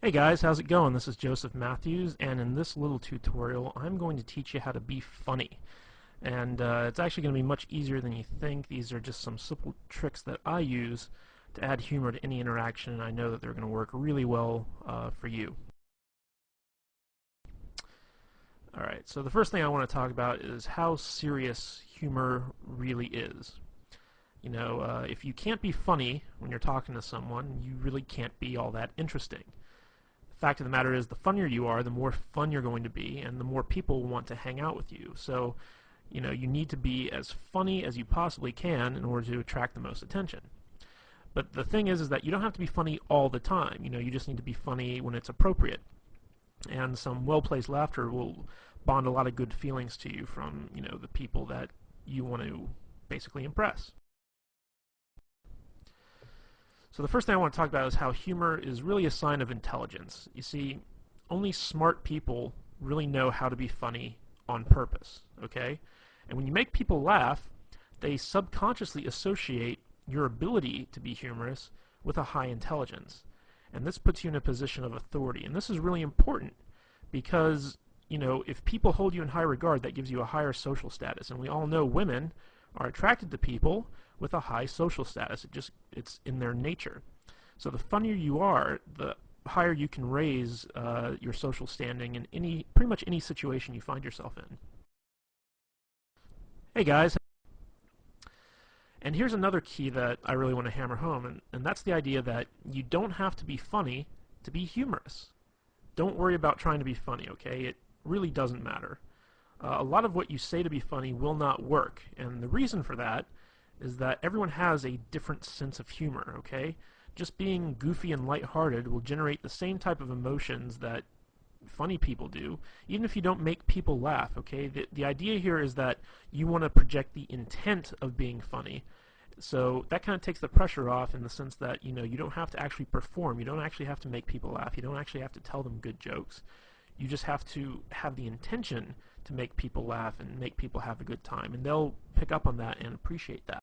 Hey guys, how's it going? This is Joseph Matthews, and in this little tutorial I'm going to teach you how to be funny. And it's actually going to be much easier than you think. These are just some simple tricks that I use to add humor to any interaction, and I know that they're going to work really well for you. Alright, so the first thing I want to talk about is how serious humor really is. If you can't be funny when you're talking to someone, you really can't be all that interesting. Fact of the matter is, the funnier you are, the more fun you're going to be, and the more people want to hang out with you. So, you need to be as funny as you possibly can in order to attract the most attention. But the thing is that you don't have to be funny all the time. You just need to be funny when it's appropriate. And some well-placed laughter will bond a lot of good feelings to you from, the people that you want to basically impress. So the first thing I want to talk about is how humor is really a sign of intelligence. You see, only smart people really know how to be funny on purpose, okay? And when you make people laugh, they subconsciously associate your ability to be humorous with a high intelligence. And this puts you in a position of authority. And this is really important because, if people hold you in high regard, that gives you a higher social status. And we all know women are attracted to people with a high social status. It's in their nature. So the funnier you are, the higher you can raise your social standing in pretty much any situation you find yourself in. Hey guys, and here's another key that I really want to hammer home, and that's the idea that you don't have to be funny to be humorous. Don't worry about trying to be funny, okay? It really doesn't matter. A lot of what you say to be funny will not work, and the reason for that is that everyone has a different sense of humor, okay? Just being goofy and lighthearted will generate the same type of emotions that funny people do, even if you don't make people laugh, okay? The idea here is that you want to project the intent of being funny. So that kind of takes the pressure off in the sense that, you don't have to actually perform. You don't actually have to make people laugh. You don't actually have to tell them good jokes. You just have to have the intention to make people laugh and make people have a good time, and they'll pick up on that and appreciate that.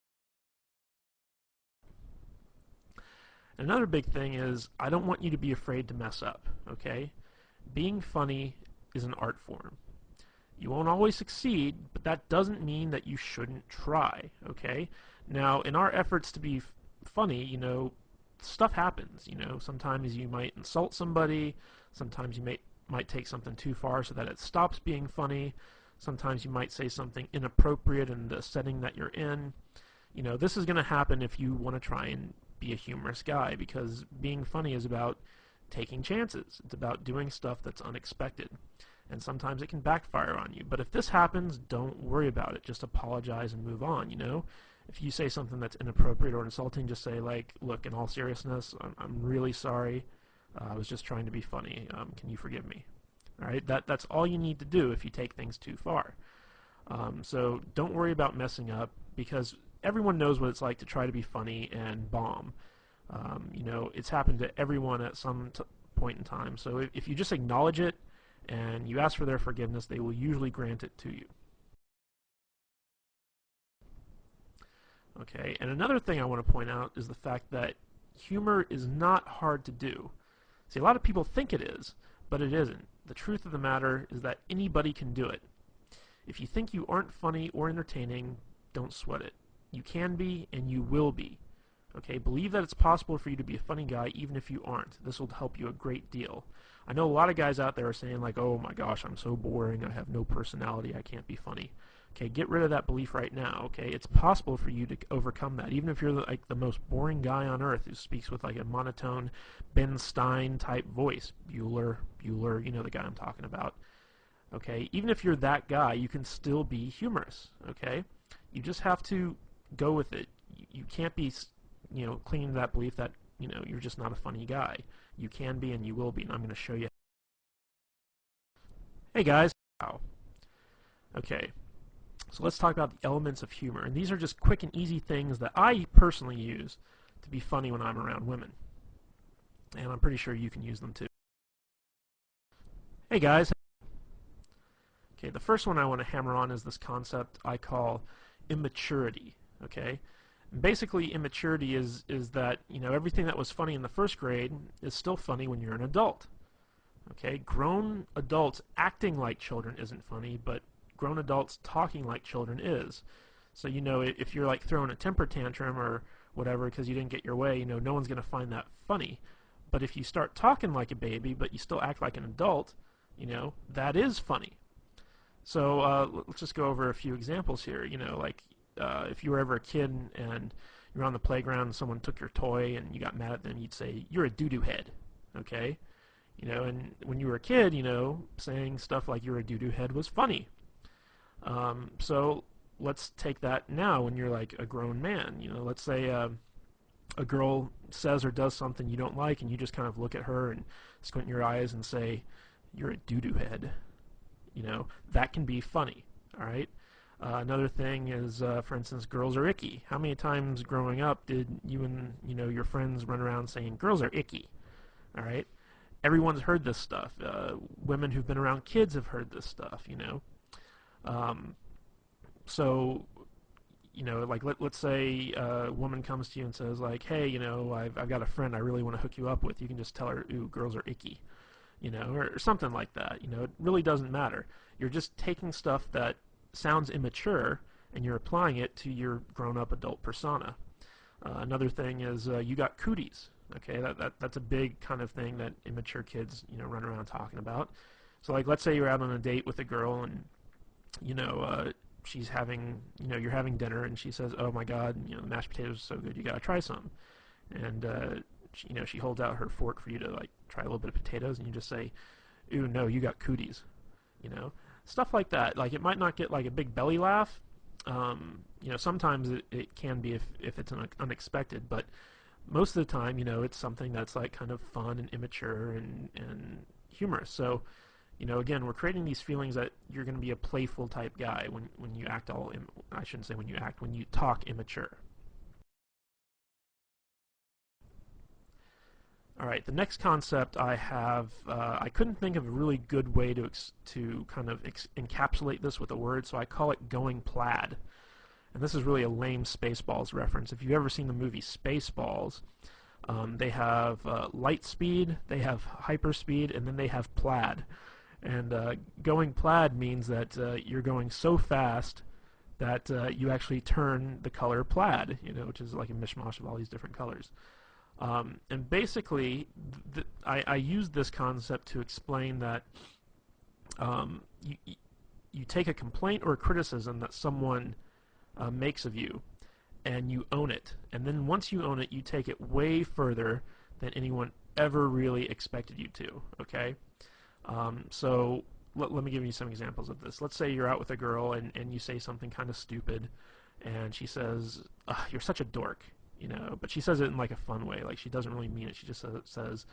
Another big thing is I don't want you to be afraid to mess up, okay? Being funny is an art form. You won't always succeed, but that doesn't mean that you shouldn't try, okay? Now, in our efforts to be funny, stuff happens, Sometimes you might insult somebody, sometimes you might take something too far so that it stops being funny, sometimes you might say something inappropriate in the setting that you're in. This is going to happen if you want to try and be a humorous guy, because being funny is about taking chances. It's about doing stuff that's unexpected. And sometimes it can backfire on you. But if this happens, don't worry about it. Just apologize and move on, If you say something that's inappropriate or insulting, just say, like, look, in all seriousness, I'm really sorry. I was just trying to be funny. Can you forgive me? All right, that's all you need to do if you take things too far. So don't worry about messing up, because everyone knows what it's like to try to be funny and bomb. It's happened to everyone at some point in time. So if you just acknowledge it and you ask for their forgiveness, they will usually grant it to you. Okay, and another thing I want to point out is the fact that humor is not hard to do. See, a lot of people think it is, but it isn't. The truth of the matter is that anybody can do it. If you think you aren't funny or entertaining, don't sweat it. You can be, and you will be. Okay, believe that it's possible for you to be a funny guy even if you aren't. This will help you a great deal. I know a lot of guys out there are saying, like, oh my gosh, I'm so boring, I have no personality, I can't be funny. Okay, get rid of that belief right now, okay? It's possible for you to overcome that, even if you're like the most boring guy on earth who speaks with like a monotone Ben Stein type voice. Bueller, the guy I'm talking about. Okay, even if you're that guy, you can still be humorous, okay? You just have to go with it. You can't be, clinging to that belief that, you're just not a funny guy. You can be and you will be, and I'm going to show you. Hey guys. Wow. Okay, so let's talk about the elements of humor. And these are just quick and easy things that I personally use to be funny when I'm around women. And I'm pretty sure you can use them too. Hey guys. Okay, the first one I want to hammer on is this concept I call immaturity, okay? Basically, immaturity is that, you know, everything that was funny in the first grade is still funny when you're an adult. Okay, grown adults acting like children isn't funny, but grown adults talking like children is. So, you know, if you're like throwing a temper tantrum or whatever because you didn't get your way, you know, no one's going to find that funny. But if you start talking like a baby, but you still act like an adult, you know, that is funny. So let's just go over a few examples here. You know, like if you were ever a kid and you're on the playground and someone took your toy and you got mad at them, you'd say, "You're a doo-doo head." Okay? You know, and when you were a kid, you know, saying stuff like "you're a doo-doo head" was funny. So let's take that now when you're like a grown man. You know, let's say a girl says or does something you don't like, and you just kind of look at her and squint your eyes and say, "You're a doo-doo head." You know, that can be funny. All right. Another thing is, for instance, girls are icky. How many times growing up did you and your friends run around saying girls are icky? All right. Everyone's heard this stuff. Women who've been around kids have heard this stuff. Um, so like let's say a woman comes to you and says like, hey, I've got a friend I really want to hook you up with. You can just tell her, ooh, girls are icky, or something like that. It really doesn't matter. You're just taking stuff that sounds immature and you're applying it to your grown-up adult persona. Another thing is you got cooties. Okay, that's a big kind of thing that immature kids run around talking about. So like let's say you're out on a date with a girl and she's having you're having dinner and she says, oh my god, the mashed potatoes are so good, you gotta try some. And she holds out her fork for you to like try a little bit of potatoes, and you just say, ooh, no, you got cooties. Stuff like that. Like it might not get like a big belly laugh. Sometimes it can be if it's unexpected, but most of the time, it's something that's like kind of fun and immature and humorous. So, again, we're creating these feelings that you're going to be a playful type guy when you act I shouldn't say when you act, when you talk immature. All right, the next concept I have, I couldn't think of a really good way to kind of encapsulate this with a word, so I call it going plaid. And this is really a lame Spaceballs reference. If you've ever seen the movie Spaceballs, they have light speed, they have hyperspeed, and then they have plaid. And going plaid means that you're going so fast that you actually turn the color plaid, which is like a mishmash of all these different colors. And basically, I use this concept to explain that you take a complaint or a criticism that someone makes of you, and you own it. And then once you own it, you take it way further than anyone ever really expected you to, okay? So let me give you some examples of this. Let's say you're out with a girl and you say something kind of stupid, and she says, you're such a dork. But she says it in like a fun way, like she doesn't really mean it. She just says,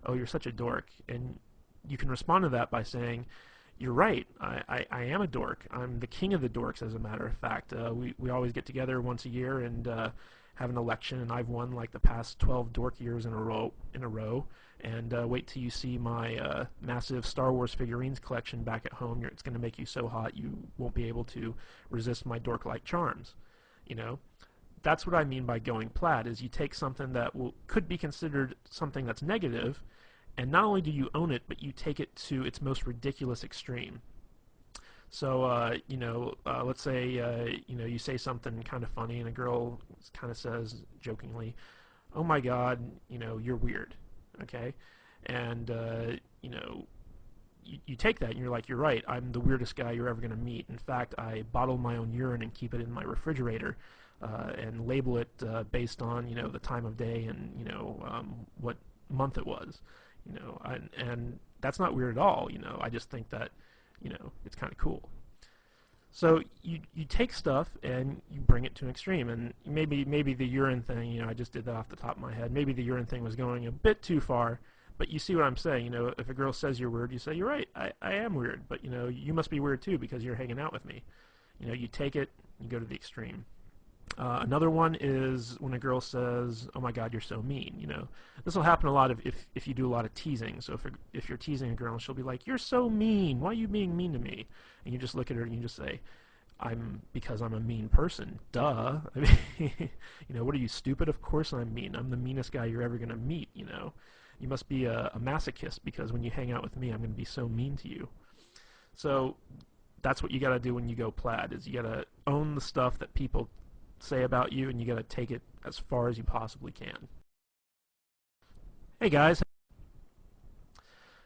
oh, you're such a dork. And you can respond to that by saying, you're right, I am a dork. I'm the king of the dorks, as a matter of fact. We always get together once a year and have an election, and I've won like the past 12 dork years in a row. And wait till you see my massive Star Wars figurines collection back at home. It's going to make you so hot you won't be able to resist my dork-like charms. That's what I mean by going plaid, is you take something that could be considered something that's negative, and not only do you own it, but you take it to its most ridiculous extreme. So, let's say, you say something kind of funny, and a girl kind of says, jokingly, oh my god, you're weird, okay? And, you take that and you're like, you're right, I'm the weirdest guy you're ever going to meet. In fact, I bottle my own urine and keep it in my refrigerator. And label it based on the time of day and what month it was, and that's not weird at all. I just think that it's kind of cool. So you take stuff and you bring it to an extreme, and maybe the urine thing, I just did that off the top of my head. Maybe the urine thing was going a bit too far, but you see what I'm saying. If a girl says you're weird, you say, you're right, I am weird, but you must be weird too because you're hanging out with me. You take it, you go to the extreme. Another one is when a girl says, oh my god, you're so mean. This will happen a lot if you do a lot of teasing. So if you're teasing a girl, she'll be like, you're so mean, why are you being mean to me? And you just look at her and you just say, because I'm a mean person. Duh. I mean, what are you, stupid? Of course I'm mean. I'm the meanest guy you're ever gonna meet. You must be a masochist because when you hang out with me, I'm gonna be so mean to you. So that's what you gotta do when you go plaid. Is you gotta own the stuff that people say about you, and you gotta take it as far as you possibly can. Hey guys.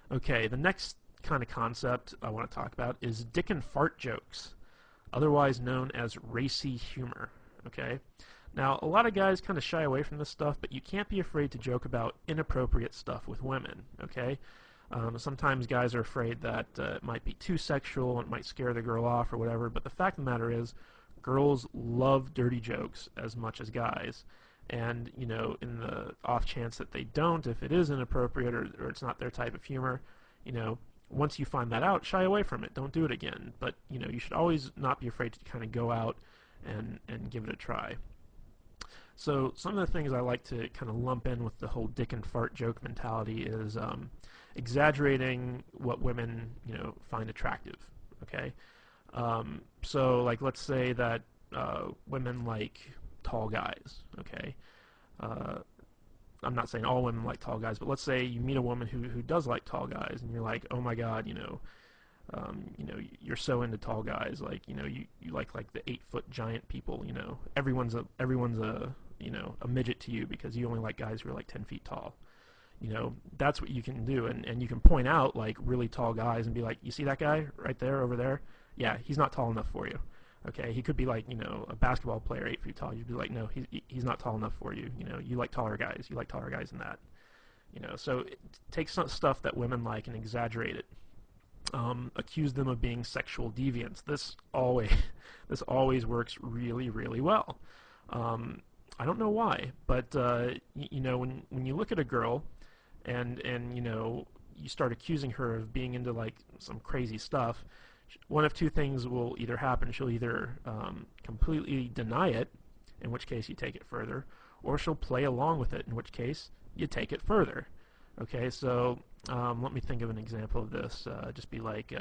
Okay, the next kind of concept I want to talk about is dick and fart jokes, otherwise known as racy humor. Okay? Now, a lot of guys kind of shy away from this stuff, but you can't be afraid to joke about inappropriate stuff with women. Okay? Sometimes guys are afraid that it might be too sexual and it might scare the girl off or whatever, but the fact of the matter is, girls love dirty jokes as much as guys. And, in the off chance that they don't, if it is inappropriate or it's not their type of humor, once you find that out, shy away from it. Don't do it again. But, you should always not be afraid to kind of go out and give it a try. So some of the things I like to kind of lump in with the whole dick and fart joke mentality is exaggerating what women, find attractive. Okay? So, like, let's say that women like tall guys, okay? I'm not saying all women like tall guys, but let's say you meet a woman who does like tall guys, and you're like, oh my god, you're so into tall guys, like, you like the 8-foot giant people, everyone's a midget to you because you only like guys who are like 10 feet tall. That's what you can do, and you can point out like really tall guys and be like, you see that guy right there over there? Yeah, he's not tall enough for you. Okay, he could be like, a basketball player 8 feet tall. You'd be like, no, he's not tall enough for you. You like taller guys. You like taller guys than that. So take some stuff that women like and exaggerate it. Accuse them of being sexual deviants. This always works really, really well. I don't know why, but when you look at a girl and you start accusing her of being into like some crazy stuff, one of two things will either happen. She'll either completely deny it, in which case you take it further, or she'll play along with it, in which case you take it further. Okay, so let me think of an example of this. Just be like,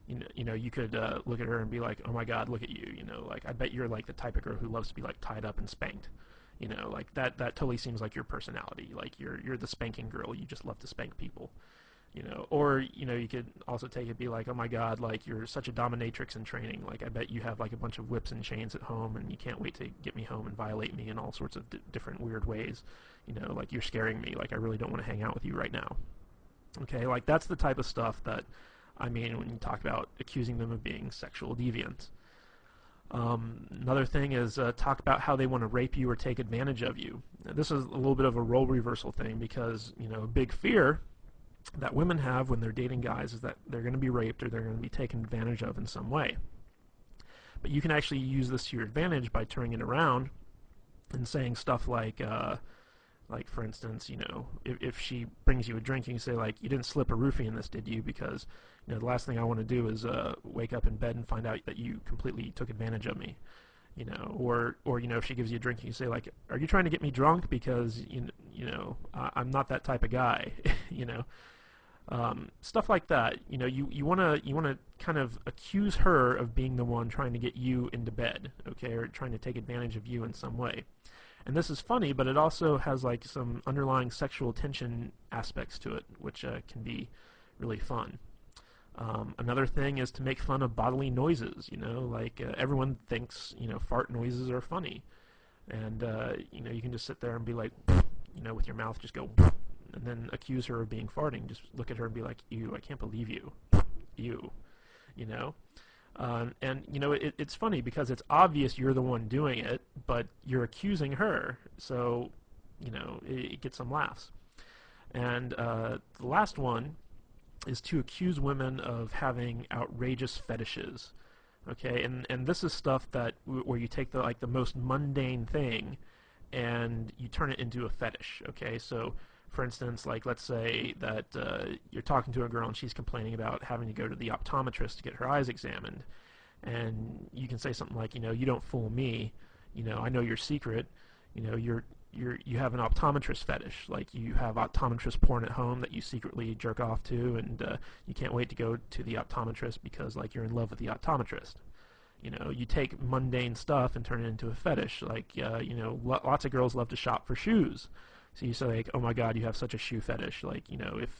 you could look at her and be like, oh my god, look at you. Like, I bet you're like the type of girl who loves to be like tied up and spanked. Like that totally seems like your personality. Like you're the spanking girl. You just love to spank people. Or you could also take it, be like, oh my god, like you're such a dominatrix in training, like I bet you have like a bunch of whips and chains at home and you can't wait to get me home and violate me in all sorts of different weird ways, like you're scaring me, like I really don't want to hang out with you right now. Okay, like that's the type of stuff that I mean when you talk about accusing them of being sexual deviants. Another thing is talk about how they want to rape you or take advantage of you. Now, this is a little bit of a role reversal thing because, a big fear that women have when they're dating guys is that they're going to be raped or they're going to be taken advantage of in some way. But you can actually use this to your advantage by turning it around and saying stuff like for instance, if she brings you a drink, you can say like, you didn't slip a roofie in this, did you? Because, the last thing I want to do is wake up in bed and find out that you completely took advantage of me. Or if she gives you a drink, you can say like, are you trying to get me drunk? Because, I'm not that type of guy, stuff like that. You want to kind of accuse her of being the one trying to get you into bed, okay, or trying to take advantage of you in some way. And this is funny, but it also has like some underlying sexual tension aspects to it, which can be really fun. Another thing is to make fun of bodily noises. Like everyone thinks fart noises are funny, and you can just sit there and be like, with your mouth just go. And then accuse her of being farting. Just look at her and be like, ew, I can't believe you. Ew. It's funny because it's obvious you're the one doing it, but you're accusing her, so, it gets some laughs. And the last one is to accuse women of having outrageous fetishes. Okay, and this is stuff that where you take the most mundane thing and you turn it into a fetish. Okay, so for instance, like let's say that you're talking to a girl and she's complaining about having to go to the optometrist to get her eyes examined, and you can say something like, you don't fool me, I know your secret, you have an optometrist fetish, like you have optometrist porn at home that you secretly jerk off to, and you can't wait to go to the optometrist because like you're in love with the optometrist. You know, you take mundane stuff and turn it into a fetish. Like, you know, lots of girls love to shop for shoes. So you say, like, oh my God, you have such a shoe fetish. Like, you know, if